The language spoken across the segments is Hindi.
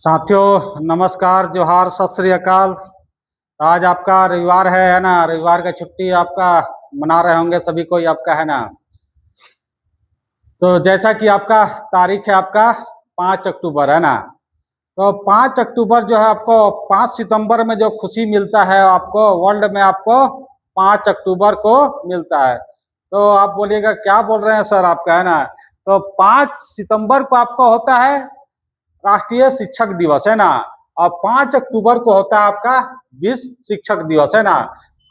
साथियों नमस्कार, जोहार, सत श्री अकाल। आज आपका रविवार है ना। रविवार का छुट्टी आपका मना रहे होंगे सभी कोई आपका, है ना। तो जैसा कि आपका तारीख है आपका 5 अक्टूबर, है ना। तो 5 अक्टूबर जो है आपको 5 सितंबर में जो खुशी मिलता है आपको वर्ल्ड में, आपको 5 अक्टूबर को मिलता है। तो आप बोलिएगा क्या बोल रहे हैं सर आपका, है ना। तो 5 सितंबर को आपका होता है राष्ट्रीय शिक्षक दिवस, है ना। और 5 अक्टूबर को होता है आपका विश्व शिक्षक दिवस, है ना।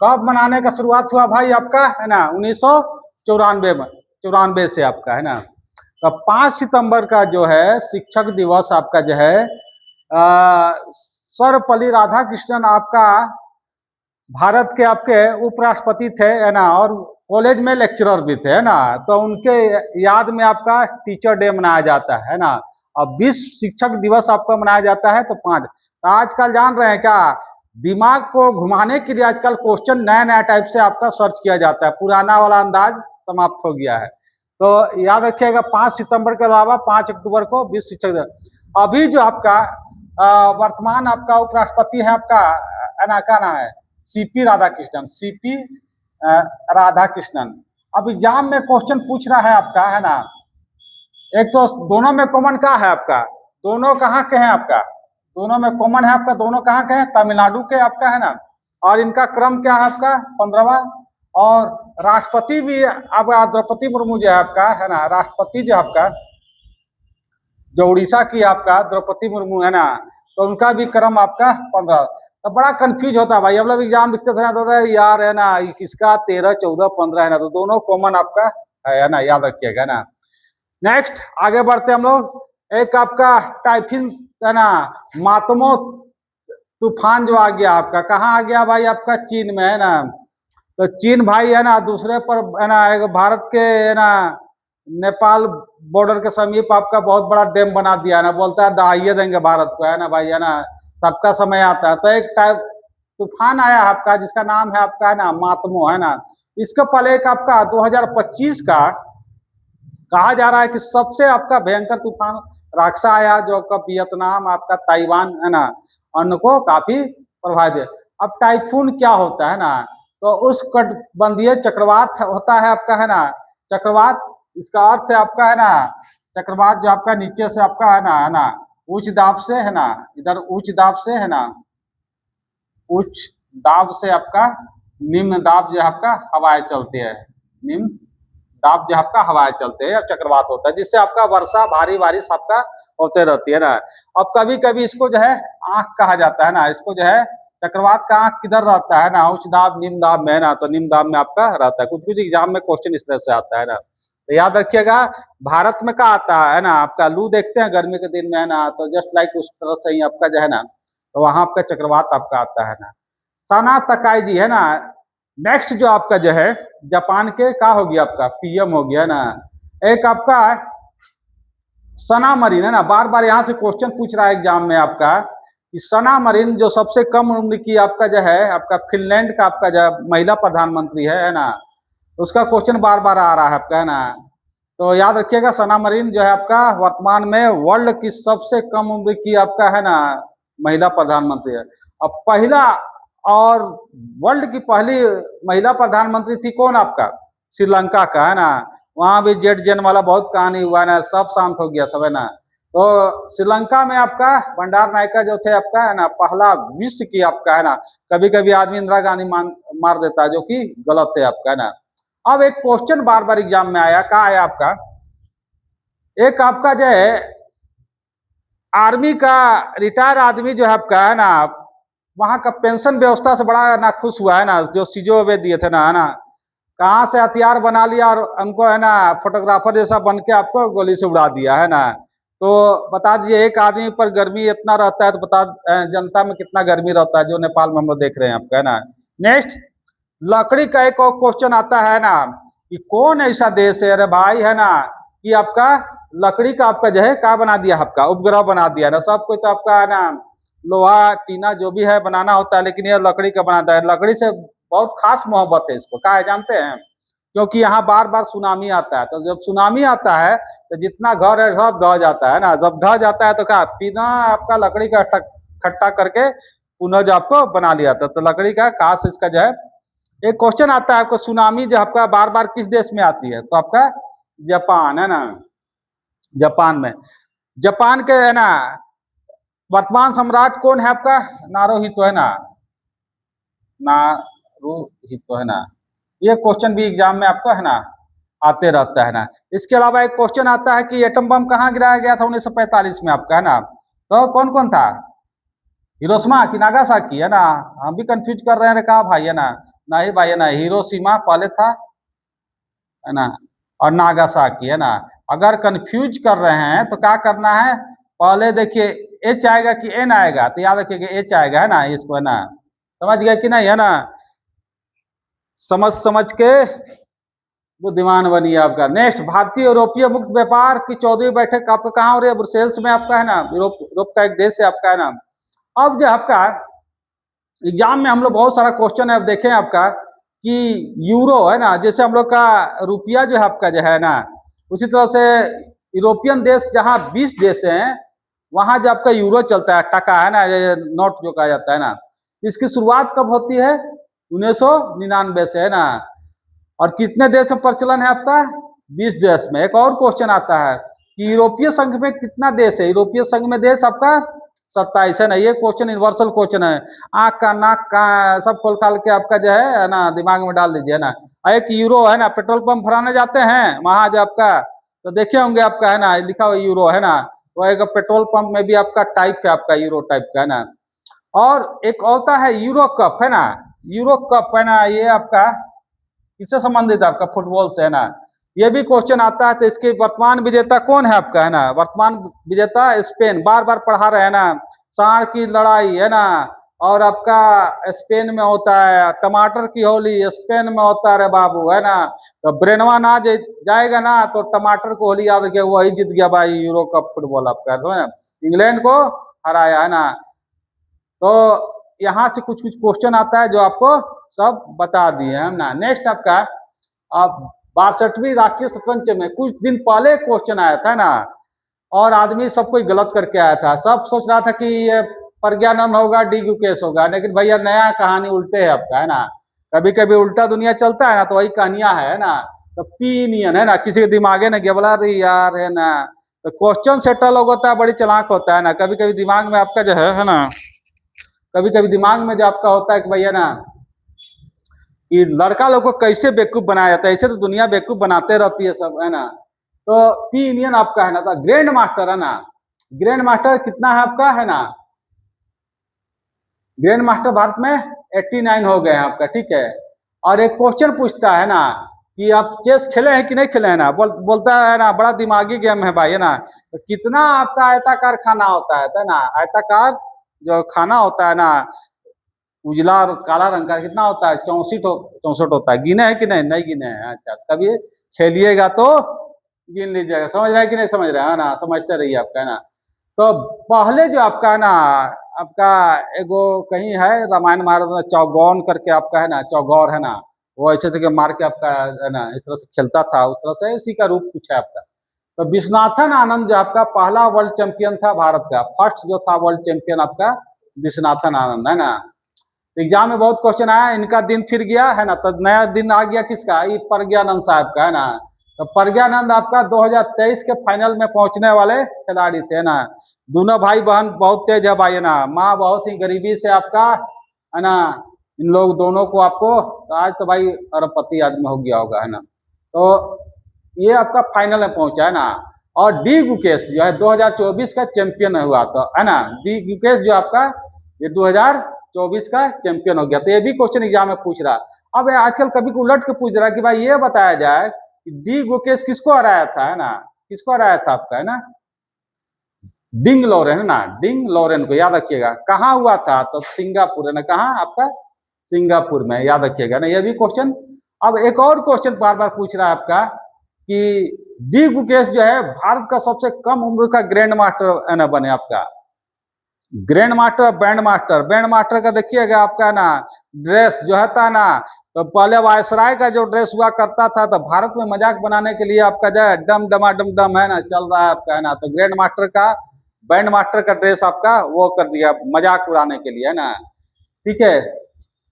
कब मनाने का शुरुआत हुआ भाई आपका, है ना, 1994 में, 94 से आपका, है ना। तो 5 सितंबर का जो है शिक्षक दिवस आपका जो है सर्वपल्ली राधाकृष्णन आपका भारत के आपके उपराष्ट्रपति थे, है ना, और कॉलेज में लेक्चरर भी थे, है ना। तो उनके याद में आपका टीचर डे मनाया जाता है ना। अब विश्व शिक्षक दिवस आपका मनाया जाता है। तो 5 आजकल जान रहे हैं क्या, दिमाग को घुमाने के लिए आजकल क्वेश्चन नया नया टाइप से आपका सर्च किया जाता है, पुराना वाला अंदाज समाप्त हो गया है। तो याद रखिएगा 5 सितंबर के अलावा 5 अक्टूबर को विश्व शिक्षक दिवस। अभी जो आपका वर्तमान आपका उपराष्ट्रपति है आपका, है ना, क्या नाम है, सीपी राधाकृष्णन, सीपी राधाकृष्णन। अब एग्जाम में क्वेश्चन पूछ रहा है आपका, है ना। एक तो दोनों में कॉमन क्या है आपका, दोनों कहाँ के हैं आपका, दोनों में कॉमन है आपका, दोनों कहाँ के हैं, तमिलनाडु के आपका, है ना। और इनका क्रम क्या है आपका 15वां। और राष्ट्रपति भी आपका द्रौपदी मुर्मू जो है आपका, है ना, राष्ट्रपति जो आपका जो उड़ीसा की आपका द्रौपदी मुर्मू, है ना। तो उनका भी क्रम आपका 15। तो बड़ा कंफ्यूज होता है भाई, हम लोग एग्जाम लिखते थे ना, तो यार, है ना, किसका 13, 14, 15, है ना। तो दोनों कॉमन आपका है ना, याद रखिएगा ना। नेक्स्ट आगे बढ़ते हम लोग। एक आपका टाइफिन, है ना, मातमो तूफान जो आ गया आपका, कहाँ आ गया भाई आपका, चीन में, है ना। तो चीन भाई, है ना, दूसरे पर, है ना, एक भारत के, है ना, नेपाल बॉर्डर के समीप आपका बहुत बड़ा डैम बना दिया है ना, बोलता है दहाइए देंगे भारत को, है ना भाई, है ना। सबका समय आता है। तो एक टाइप तूफान आया आपका जिसका नाम है आपका, है ना, मातमो, है ना। इसके पहले एक आपका 2025 का कहा जा रहा है कि सबसे आपका भयंकर तूफान राक्सा आया, जो आपका वियतनाम, आपका ताइवान, है ना, उनको काफी प्रभावित है। अब टाइफून क्या होता है ना, तो उस कटबंधीय चक्रवात होता है आपका, है ना, चक्रवात। इसका अर्थ है आपका, है ना, चक्रवात जो आपका नीचे से आपका, है ना, उच्च दाब से, है ना, इधर उच्च दाब से, है ना, उच्च दाब से आपका निम्न दाब जो आपका हवाएं चलती है, निम्न दाब जो आपका हवाएं चलते हैं, चक्रवात होता है, जिससे आपका वर्षा, भारी बारिश आपका होते रहती है ना। अब कभी कभी इसको जो है आंख कहा जाता है ना, इसको जो है चक्रवात का आंख किधर रहता है ना, उच्च दाब निम्न दाब में, है ना। तो निम्न दाब में आपका रहता है। कुछ कुछ एग्जाम में क्वेश्चन इस तरह से आता है ना। तो याद रखिएगा भारत में क्या आता है ना, आपका लू देखते हैं गर्मी के दिन में, है ना। तो जस्ट लाइक उस तरह से ही आपका जो है ना, तो वहां आपका चक्रवात आपका आता है ना। सना तकाई जी, है ना। नेक्स्ट जो आपका जो है जापान के का हो गया आपका पीएम हो गया ना। एक आपका सना मरीन, है ना, बार बार यहाँ से क्वेश्चन पूछ रहा है एग्जाम में आपका कि सना मरीन जो सबसे कम उम्र की आपका जो है आपका फिनलैंड का आपका जो महिला प्रधानमंत्री है ना, उसका क्वेश्चन बार बार आ रहा है आपका, है ना। तो याद रखिएगा सना मरीन जो है आपका वर्तमान में वर्ल्ड की सबसे कम उम्र की आपका, है ना, महिला प्रधानमंत्री है। अब पहला और वर्ल्ड की पहली महिला प्रधानमंत्री थी कौन आपका, श्रीलंका का, है ना। वहां भी जेट जेन वाला बहुत कहानी हुआ ना, सब शांत हो गया सब, है ना। तो श्रीलंका में आपका भंडार नायका जो थे आपका, है ना, पहला विश्व की आपका, है ना। कभी कभी आदमी इंदिरा गांधी मार देता है, जो कि गलत है आपका, है ना। अब एक क्वेश्चन बार बार एग्जाम में आया, कहा आया आपका, एक आपका जो है आर्मी का रिटायर आदमी जो है आपका, है ना, वहां का पेंशन व्यवस्था से बड़ा नाखुश हुआ, है ना, जो सीजो वे दिए थे ना, है ना। कहाँ से हथियार बना लिया और उनको, है ना, फोटोग्राफर जैसा बन के आपको गोली से उड़ा दिया, है ना। तो बता दीजिए एक आदमी पर गर्मी इतना रहता है, तो बता जनता में कितना गर्मी रहता है, जो नेपाल में हम लोग देख रहे हैं आपका, है ना। नेक्स्ट लकड़ी का एक और क्वेश्चन आता है ना, कि कौन ऐसा देश है, अरे भाई, है ना, कि आपका लकड़ी का आपका जो है क्या बना दिया आपका उपग्रह बना दिया ना। सब कुछ तो आपका, है ना, लोहा टीना जो भी है बनाना होता है, लेकिन यह लकड़ी का बनाता है। लकड़ी से बहुत खास मोहब्बत है इसको, क्या है जानते हैं। क्योंकि यहाँ बार बार सुनामी आता है। तो जब सुनामी आता है तो जितना घर है सब ढह जाता है ना। जब ढह जाता है तो क्या बिना आपका लकड़ी का इकट्ठा करके पुनः जो आपको बना लिया था। तो लकड़ी का खास इसका जो है एक क्वेश्चन आता है आपको, सुनामी जो आपका बार बार किस देश में आती है? तो आपका जापान है ना, जापान में। जापान के है ना वर्तमान सम्राट कौन है आपका? नारुहितो है ना, नारुहितो है ना। ये क्वेश्चन भी एग्जाम में आपका है ना आते रहता है ना। इसके अलावा एक क्वेश्चन आता है कि एटम बम कहाँ गिराया गया था 1945 में आपका है ना? तो कौन कौन था? हिरोशिमा कि नागासाकी है ना? हम भी कंफ्यूज कर रहे हैं, कहा भाई है ना? नहीं भाई है ना, हिरोशिमा पहले था है ना, और नागासाकी है ना। अगर कंफ्यूज कर रहे हैं तो क्या करना है, पहले देखिए एच आएगा कि एन आएगा, तो याद रखिएगा एच आएगा है ना, इसको है ना। समझ गया कि नहीं है ना? समझ समझ के बुद्धिमान बनिए आपका। नेक्स्ट, भारतीय यूरोपीय मुक्त व्यापार की 14वीं बैठक आपका कहाँ हो रही है? ब्रुसेल्स में आपका है ना, यूरोप का एक देश है आपका है ना। अब जो आपका एग्जाम में हम लोग बहुत सारा क्वेश्चन है, अब देखें आपका कि यूरो है ना, जैसे हम लोग का रुपया जो है आपका जो है ना, उसी तरह से यूरोपियन देश जहाँ 20 देश हैं वहां जो आपका यूरो चलता है, टका है ना, ये नोट जो कहा जाता है ना। इसकी शुरुआत कब होती है? 1999 से है ना। और कितने देश में प्रचलन है आपका? 20 देश में। एक और क्वेश्चन आता है कि यूरोपीय संघ में कितना देश है? यूरोपीय संघ में देश आपका 27 है ना। ये क्वेश्चन यूनिवर्सल क्वेश्चन है, आंख का नाक का सब खोल खाल के आपका जो है ना दिमाग में डाल दीजिए ना। एक यूरो है ना, पेट्रोल पंप भराने जाते हैं वहां जो आपका, तो देखे होंगे आपका है ना लिखा हुआ यूरो है ना। तो एक पेट्रोल पंप में भी आपका टाइप है आपका यूरो टाइप का है ना। और एक होता है यूरो कप है ना, यूरो कप है ना, ये आपका किससे संबंधित है? आपका फुटबॉल से है ना। ये भी क्वेश्चन आता है। तो इसके वर्तमान विजेता कौन है आपका है ना? वर्तमान विजेता स्पेन, बार बार पढ़ा रहे हैं ना। सांड की लड़ाई है ना, और आपका स्पेन में होता है। टमाटर की होली स्पेन में होता है रे बाबू है ना। तो ब्रेनवा ना जाएगा ना तो टमाटर को होली याद रखिए, वही जीत गया भाई यूरो कप फुटबॉल आपका, तो इंग्लैंड को हराया है ना। तो यहाँ से कुछ कुछ क्वेश्चन आता है जो आपको सब बता दिए हम ना। नेक्स्ट आपका अब 62वीं राष्ट्रीय शतरंज में कुछ दिन पहले क्वेश्चन आया था ना, और आदमी सब कोई गलत करके आया था। सब सोच रहा था कि ये प्रज्ञानंद होगा, डी गुकेश होगा, लेकिन भैया नया कहानी उल्टे है आपका है ना। कभी कभी उल्टा दुनिया चलता है ना, तो वही कहानियां है ना। तो पीनियन है ना, किसी के दिमागे ने गया बोला अरे यार है ना। तो क्वेश्चन सेटल होता है, बड़ी चालाक होता है ना। कभी कभी दिमाग में आपका जो है ना, कभी कभी दिमाग में जो आपका होता है कि भैया ना कि लड़का लोग को कैसे बेवकूफ बनाया जाता है, ऐसे तो दुनिया बेवकूफ बनाते रहती है सब है ना। तो पी इंडियन आपका है ना, तो ग्रैंड मास्टर है ना। ग्रैंड मास्टर कितना है आपका है ना? ग्रैंड मास्टर भारत में 89 हो गए हैं आपका, ठीक है। और एक क्वेश्चन पूछता है ना कि आप चेस खेले हैं कि नहीं खेले हैं ना, बोलता है ना बड़ा दिमागी गेम है भाई है ना। तो कितना आपका आयताकार खाना होता है ना, आयताकार जो खाना होता है ना, उजला और काला रंग का कितना होता है? 64 होता है। गिने है कि नहीं? नहीं गिने हैं। अच्छा, कभी खेलिएगा तो गिन लीजिएगा। समझ रहे हैं कि नहीं समझ रहे हैं ना? समझते रहिए आपका है ना। तो पहले जो आपका है ना, आपका एगो कहीं है रामायण महाभारत में चौगौन करके आपका है ना, चौगौर है ना, वो ऐसे थे मार के आपका है ना इस तरह से खेलता था, उस तरह से इसी का रूप कुछ है आपका। तो विश्वनाथन आनंद जो आपका पहला वर्ल्ड चैंपियन था भारत का, फर्स्ट जो था वर्ल्ड चैंपियन आपका विश्वनाथन आनंद है ना। एग्जाम में बहुत क्वेश्चन आया, इनका दिन फिर गया है ना, तो नया दिन आ गया किसका? ये प्रज्ञानंद साहब का है ना। तो प्रज्ञानंद आपका 2023 के फाइनल में पहुंचने वाले खिलाड़ी थे ना। दोनों भाई बहन बहुत तेज है भाई है ना। माँ बहुत ही गरीबी से आपका है ना, इन लोग दोनों को आपको तो आज तो भाई अरबपति आदमी हो गया होगा है ना। तो ये आपका फाइनल में पहुंचा है ना। और डी गुकेश जो है 2024 का चैंपियन हुआ था है ना। डी गुकेश जो आपका ये 2024 का चैंपियन हो गया। तो ये भी क्वेश्चन एग्जाम में पूछ रहा। अब आजकल कभी उलट के पूछ रहा कि भाई ये बताया जाए कि डी गुकेश किसको हराया था है ना, किसको हराया था आपका है ना? डिंग लॉरेन है ना, डिंग लॉरेन को याद रखिएगा। कहाँ हुआ था? तो सिंगापुर है ना। कहाँ आपका? सिंगापुर में, याद रखिएगा ना ये भी क्वेश्चन। अब एक और क्वेश्चन बार बार पूछ रहा है आपका कि डी गुकेश जो है भारत का सबसे कम उम्र का ग्रैंड मास्टर है ना बने आपका। Grand master, band master, band master का देखिएगा आपका ना ड्रेस जो है था ना, तो पहले वायसराय का जो ड्रेस हुआ करता था, तो भारत में मजाक बनाने के लिए आपका जो है डम डमा डम डम है ना चल रहा है आपका, है ना। तो ग्रैंड मास्टर का, बैंड मास्टर का ड्रेस आपका वो कर दिया मजाक उड़ाने के लिए, है ना। ठीक है।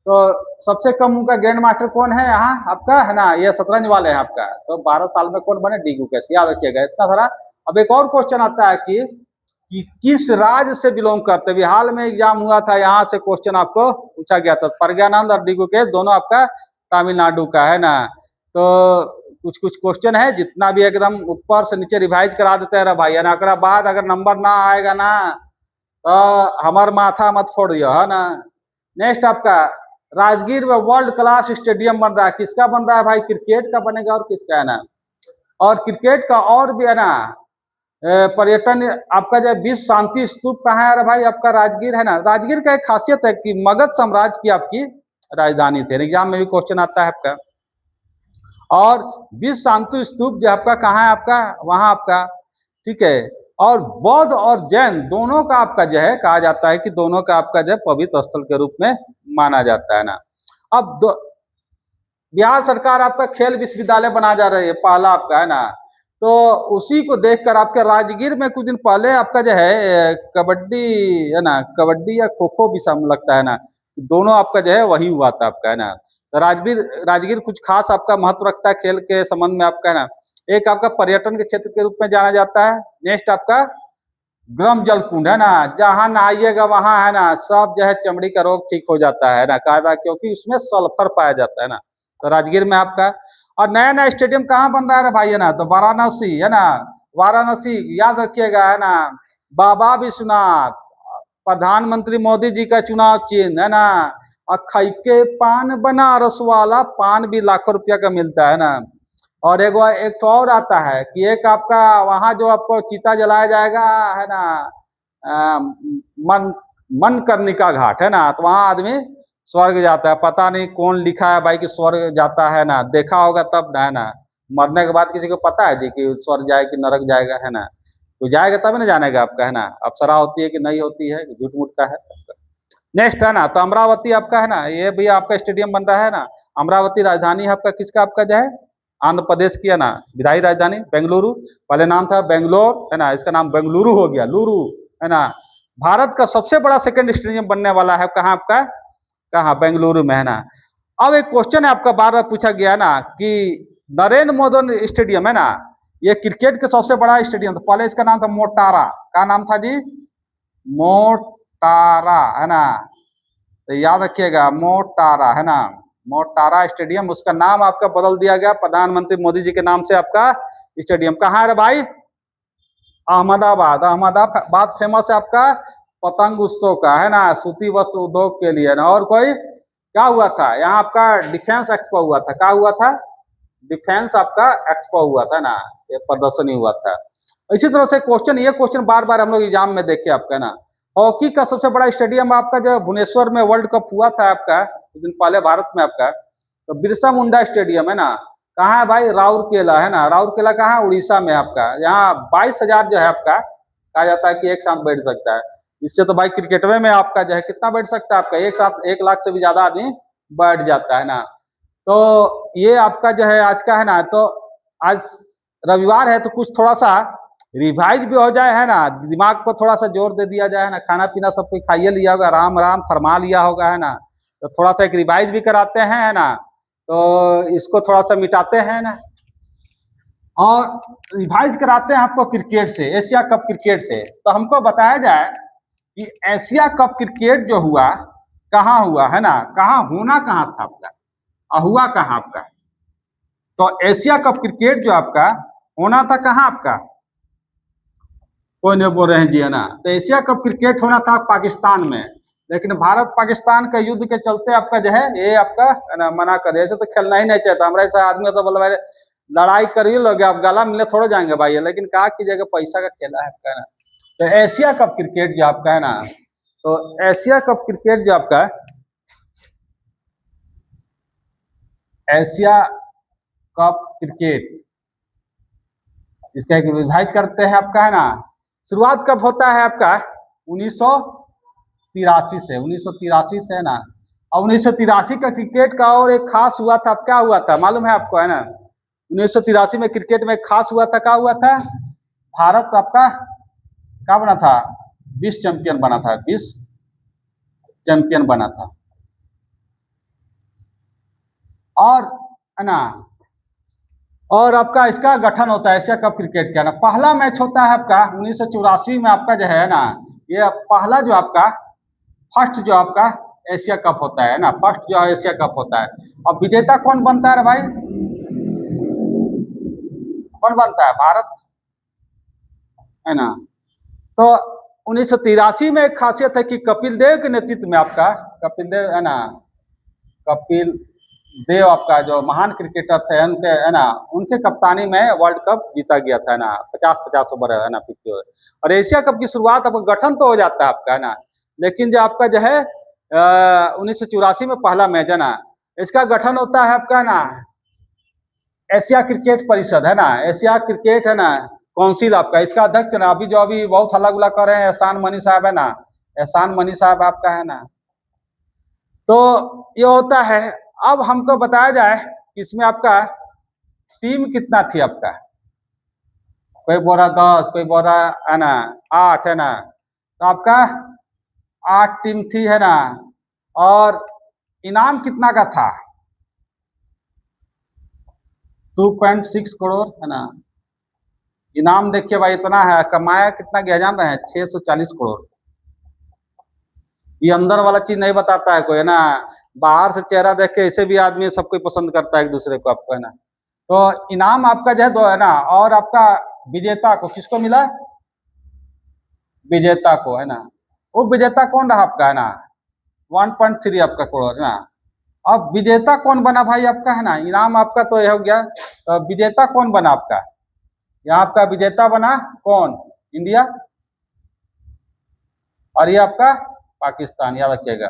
तो सबसे कम उनका ग्रैंड मास्टर कौन है यहाँ आपका, है ना, ये शतरंज वाले हैं आपका। तो 12 साल में कौन बने, डी गुकेश, याद रखिएगा इतना सारा। अब एक और क्वेश्चन आता है कि किस राज्य से बिलोंग करते हैं। हाल में एग्जाम हुआ था, यहाँ से क्वेश्चन आपको पूछा गया था। प्रज्ञानंद और डी गुकेश दोनों आपका तमिलनाडु का, है ना। तो कुछ कुछ क्वेश्चन है, जितना भी एकदम ऊपर से नीचे रिवाइज करा देते हैं भाई, है ना। अगर बाद अगर नंबर ना आएगा ना तो हमार माथा मत फोड़ियो, है ना। नेक्स्ट आपका राजगीर में वर्ल्ड क्लास स्टेडियम बन रहा है, किसका बन रहा है भाई, क्रिकेट का बनेगा और किसका, है ना। और क्रिकेट का और भी, है ना, पर्यटन आपका जो विश्व शांति स्तूप कहाँ है, अरे भाई आपका राजगीर, है ना। राजगीर का एक खासियत है कि मगध साम्राज्य की आपकी राजधानी थे, एग्जाम में भी क्वेश्चन आता है आपका। और विश्व शांति स्तूप जो आपका कहाँ है आपका, वहां आपका, ठीक है। और बौद्ध और जैन दोनों का आपका जो है कहा जाता है कि दोनों का आपका जो है पवित्र स्थल के रूप में माना जाता है ना। अब बिहार सरकार आपका खेल विश्वविद्यालय बना जा रही है पहला आपका, है ना। तो उसी को देखकर आपके राजगीर में कुछ दिन पहले आपका जो है कबड्डी, है ना, कबड्डी या खो खो भी सब लगता है ना, दोनों आपका जो है वही हुआ था आपका, है ना। तो राजगीर राजगीर कुछ खास आपका महत्व रखता है खेल के संबंध में आपका, है ना। एक आपका पर्यटन के क्षेत्र के रूप में जाना जाता है। नेक्स्ट आपका गर्म जल कुंड, है ना, जहाँ नहाइएगा वहां, है ना, सब जो है चमड़ी का रोग ठीक हो जाता है ना, कहा था क्योंकि उसमें सल्फर पाया जाता है ना। तो राजगीर में आपका, और नया नया स्टेडियम कहाँ बन रहा है भाई, है ना, तो वाराणसी, है ना। वाराणसी याद रखिएगा, है ना। बाबा विश्वनाथ, प्रधानमंत्री मोदी जी का चुनाव चिन्ह, है ना। और खैके पान बनारस वाला पान भी लाखों रुपया का मिलता है ना। और एक तो और आता है कि एक आपका वहां जो आपको चीता जलाया जाएगा, है ना, मन मन कर्णिका घाट, है ना। तो वहां आदमी स्वर्ग जाता है, पता नहीं कौन लिखा है भाई कि स्वर्ग जाता है ना, देखा होगा तब ना, है ना। मरने के बाद किसी को पता है जी कि स्वर्ग जाए कि नरक जाएगा, है ना। तो जाएगा तब ना जानेगा आपका, है ना। अप्सरा होती है कि नहीं होती है, झूठ मूठ का है। नेक्स्ट, है ना, तो अमरावती आपका, है ना, ये भी आपका स्टेडियम बन रहा है ना। अमरावती राजधानी है आपका किसका, आपका जो है आंध्र प्रदेश की, है ना, विधायी राजधानी बेंगलुरु। पहले नाम था बेंगलोर, है ना, इसका नाम बेंगलुरु हो गया, लुरु, है ना। भारत का सबसे बड़ा सेकंड स्टेडियम बनने वाला है कहाँ आपका, कहाँ, बेंगलुरु में, है ना। अब एक क्वेश्चन है आपका बार बार पूछा गया ना कि नरेंद्र मोदी स्टेडियम, है ना, ये क्रिकेट के सबसे बड़ा स्टेडियम था। पहले इसका नाम था मोटारा, क्या नाम था जी, मोटारा, है ना। तो याद रखिएगा मोटारा, है ना, मोटारा स्टेडियम, उसका नाम आपका बदल दिया गया प्रधानमंत्री मोदी जी के नाम से। आपका स्टेडियम कहाँ है भाई, अहमदाबाद। अहमदाबाद फेमस है आपका पतंग उत्सव का, है ना, सूती वस्त्र उद्योग के लिए ना। और कोई क्या हुआ था यहाँ आपका, डिफेंस एक्सपो हुआ था, क्या हुआ था, डिफेंस आपका एक्सपो हुआ था ना, ये प्रदर्शनी हुआ था। इसी तरह से क्वेश्चन, ये क्वेश्चन बार बार हम लोग एग्जाम में देखे आपका ना। हॉकी का सबसे बड़ा स्टेडियम आपका जो भुवनेश्वर में वर्ल्ड कप हुआ था आपका कुछ दिन पहले भारत में आपका, तो बिरसा मुंडा स्टेडियम, है ना, कहाँ है भाई, राउरकेला, है ना। राउरकेला कहाँ, उड़ीसा में आपका। यहाँ 22,000 जो है आपका कहा जाता है कि एक साथ बैठ सकता है। इससे तो भाई क्रिकेटवे में आपका जो है कितना बैठ सकता है आपका, एक साथ 1 लाख से भी ज्यादा आदमी बैठ जाता है ना। तो ये आपका जो है आज का, है ना। तो आज रविवार है तो कुछ थोड़ा सा रिवाइज भी हो जाए, है ना, दिमाग को थोड़ा सा जोर दे दिया जाए, है ना। खाना पीना सब कोई खाइए लिया होगा, राम राम फरमा लिया होगा, है ना। तो थोड़ा सा एक रिवाइज भी कराते हैं, है ना। तो इसको थोड़ा सा मिटाते हैं ना, और रिवाइज कराते हैं आपको क्रिकेट से, एशिया कप क्रिकेट से। तो हमको बताया जाए कि एशिया कप क्रिकेट जो हुआ कहाँ हुआ, है ना, कहाँ होना कहाँ था आपका, हुआ कहाँ आपका। तो एशिया कप क्रिकेट जो आपका होना था कहाँ आपका, कोई नहीं बोल रहे हैं जी, है ना। तो एशिया कप क्रिकेट होना था पाकिस्तान में, लेकिन भारत पाकिस्तान का युद्ध के चलते आपका जो है ये आपका, है ना, मना कर दिया। ऐसे तो खेलना ही नहीं चाहता, हमारे ऐसा आदमी तो बोला भाई लड़ाई कर ही लोगे, आप गला मिलने थोड़े जाएंगे भाई, लेकिन कहा कीजिएगा पैसा का खेला है आपका, है ना। तो एशिया कप क्रिकेट जो आपका, है ना, तो एशिया कप क्रिकेट जो आपका, एशिया कप क्रिकेट, इसका एक रिवाइज करते हैं आपका, है ना। शुरुआत कब होता है आपका, 1983 से, 1983 से, है ना। और 1983 का क्रिकेट का और एक खास हुआ था, अब क्या हुआ था मालूम है आपको, है ना? 1983 में क्रिकेट में खास हुआ था, क्या हुआ था? भारत आपका क्या बना था? विश्व चैंपियन बना था, विश्व चैंपियन बना था। और है ना, और आपका इसका गठन होता है एशिया कप क्रिकेट का ना, पहला मैच होता है आपका 1984 में आपका जो है ना, ये पहला जो आपका फर्स्ट जो आपका एशिया कप होता है ना, फर्स्ट जो एशिया कप होता है। अब विजेता कौन बनता है भाई? कौन बनता है? भारत, है ना? तो 1983 में एक खासियत है कि कपिल देव के नेतृत्व में आपका, कपिल देव है ना, कपिल देव आपका जो महान क्रिकेटर थे उनके, है ना, उनके कप्तानी में वर्ल्ड कप जीता गया था, है ना, 50-50 ओवर, है ना, 50 ओवर। और एशिया कप की शुरुआत आपका गठन तो हो जाता है आपका, है ना, लेकिन जो आपका जो है 1984 में पहला मैच, है ना, इसका गठन होता है आपका ना एशिया क्रिकेट परिषद, है ना, एशिया क्रिकेट, है ना, काउंसिल आपका, इसका अध्यक्ष ना अभी जो अभी बहुत हल्ला गुल्ला कर रहे हैं एहसान मनी साहब, है ना, एहसान मनी साहब आपका, है ना। तो ये होता है। अब हमको बताया जाए कि इसमें आपका टीम कितना थी आपका, कोई बोल रहा 10, कोई बोल रहा है ना 8, है ना, तो आपका 8 टीम थी, है ना। और इनाम कितना का था? 2.6 करोड़, है ना। इनाम देखिए भाई इतना है, कमाया कितना गया जान रहे हैं? 640 करोड़। ये अंदर वाला चीज नहीं बताता है कोई, है ना, बाहर से चेहरा देख के इसे भी आदमी सब कोई पसंद करता है एक दूसरे को आपको, है ना। तो इनाम आपका जो है दो, है ना, और आपका विजेता को किसको मिला? विजेता को, है ना। वो विजेता कौन रहा आपका, है ना? 1.3 आपका करोड़, है ना। अब विजेता कौन बना भाई आपका, है ना? इनाम आपका तो यह हो गया, तो विजेता कौन बना आपका? यहाँ आपका विजेता बना कौन? इंडिया, और ये आपका पाकिस्तान, याद रखिएगा,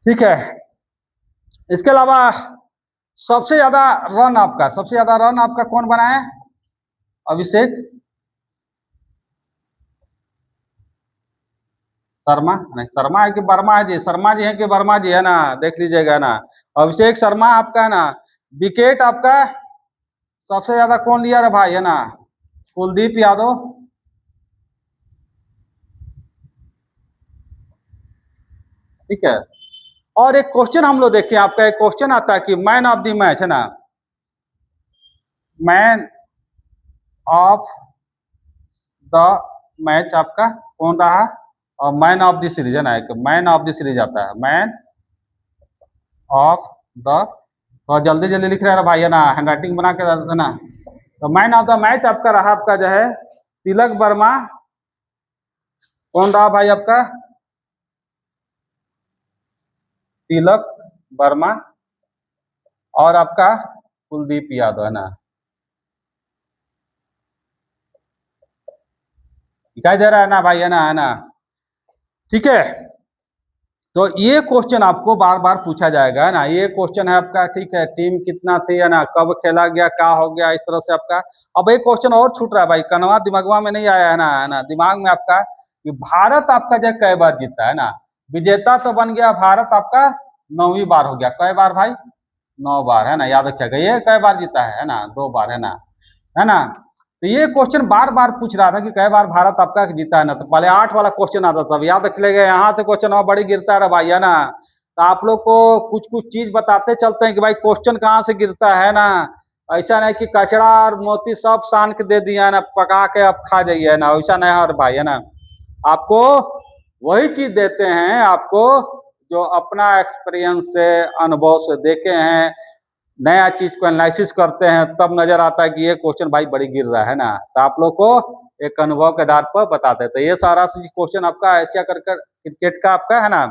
ठीक है। इसके अलावा सबसे ज्यादा रन आपका, सबसे ज्यादा रन आपका कौन बना है? अभिषेक शर्मा, नहीं शर्मा है कि वर्मा है जी? शर्मा जी है कि वर्मा जी, है ना, देख लीजिएगा ना। अभिषेक शर्मा आपका, है ना। विकेट आपका सबसे ज्यादा कौन लिया रे भाई, है ना? कुलदीप यादव, ठीक है। और एक क्वेश्चन हम लोग देखिए, आपका एक क्वेश्चन आता है कि मैन ऑफ द मैच, है ना, मैन ऑफ द मैच आपका कौन रहा? और मैन ऑफ द सीरीज, है ना, एक मैन ऑफ द सीरीज आता है, मैन ऑफ द, तो जल्दी जल्दी लिख रहे हैं भाई, है ना, हैंडराइटिंग बना के, है ना। तो मैन ऑफ द मैच आपका रहा आपका जो है तिलक वर्मा। कौन रहा भाई आपका? तिलक वर्मा, और आपका कुलदीप यादव, है ना। दिखाई दे रहा है ना भाई, है ना, ठीक है। तो ये क्वेश्चन आपको बार बार पूछा जाएगा, है ना, ये क्वेश्चन है आपका, ठीक है। टीम कितना थी, है ना, कब खेला गया, क्या हो गया, इस तरह से आपका। अब एक क्वेश्चन और छूट रहा है भाई, कनवा दिमागवा में नहीं आया, है ना, दिमाग में आपका, कि भारत आपका जो कई बार जीता, है ना। विजेता तो बन गया भारत आपका 9वीं बार हो गया, कई बार भाई? 9 बार, है ना, याद रखिएगा। ये कई बार जीता है ना, 2 बार, है ना, है ना। तो ये क्वेश्चन बार बार पूछ रहा था कि कई बार भारत आपका जीता है ना, तो पहले 8 वाला क्वेश्चन आता था, याद रख लेगा। यहाँ से क्वेश्चन और बड़ी गिरता है भाई, है ना। तो आप लोग को कुछ कुछ चीज बताते चलते हैं कि भाई क्वेश्चन कहाँ से गिरता है ना। ऐसा नहीं कि कचड़ा और मोती सब सान के दे दिया है ना, पका के आप खा जाइए, है ना, ऐसा नहीं है भाई, है ना। आपको वही चीज देते हैं आपको जो अपना एक्सपीरियंस से, अनुभव से देखे हैं, नया चीज को एनालिसिस करते हैं, तब नजर आता है कि ये क्वेश्चन भाई बड़ी गिर रहा है ना। तो आप लोग को एक अनुभव के आधार पर बताते हैं। तो ये सारा क्वेश्चन आपका एशिया क्रिकेट का आपका, है ना।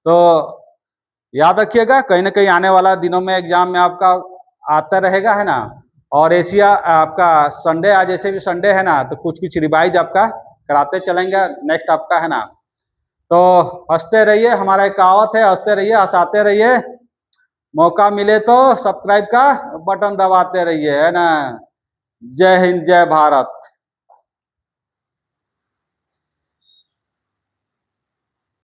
तो याद रखिएगा, कहीं ना कहीं आने वाला दिनों में एग्जाम में आपका आता रहेगा, है ना। और एशिया आपका संडे, आज जैसे भी संडे है ना, तो कुछ कुछ रिवाइज आपका कराते चलेंगे नेक्स्ट आपका, है ना। तो हंसते रहिए, हमारा एक कहावत है, हंसते रहिए हंसाते रहिए, मौका मिले तो सब्सक्राइब का बटन दबाते रहिए, है ना। जय हिंद, जय भारत।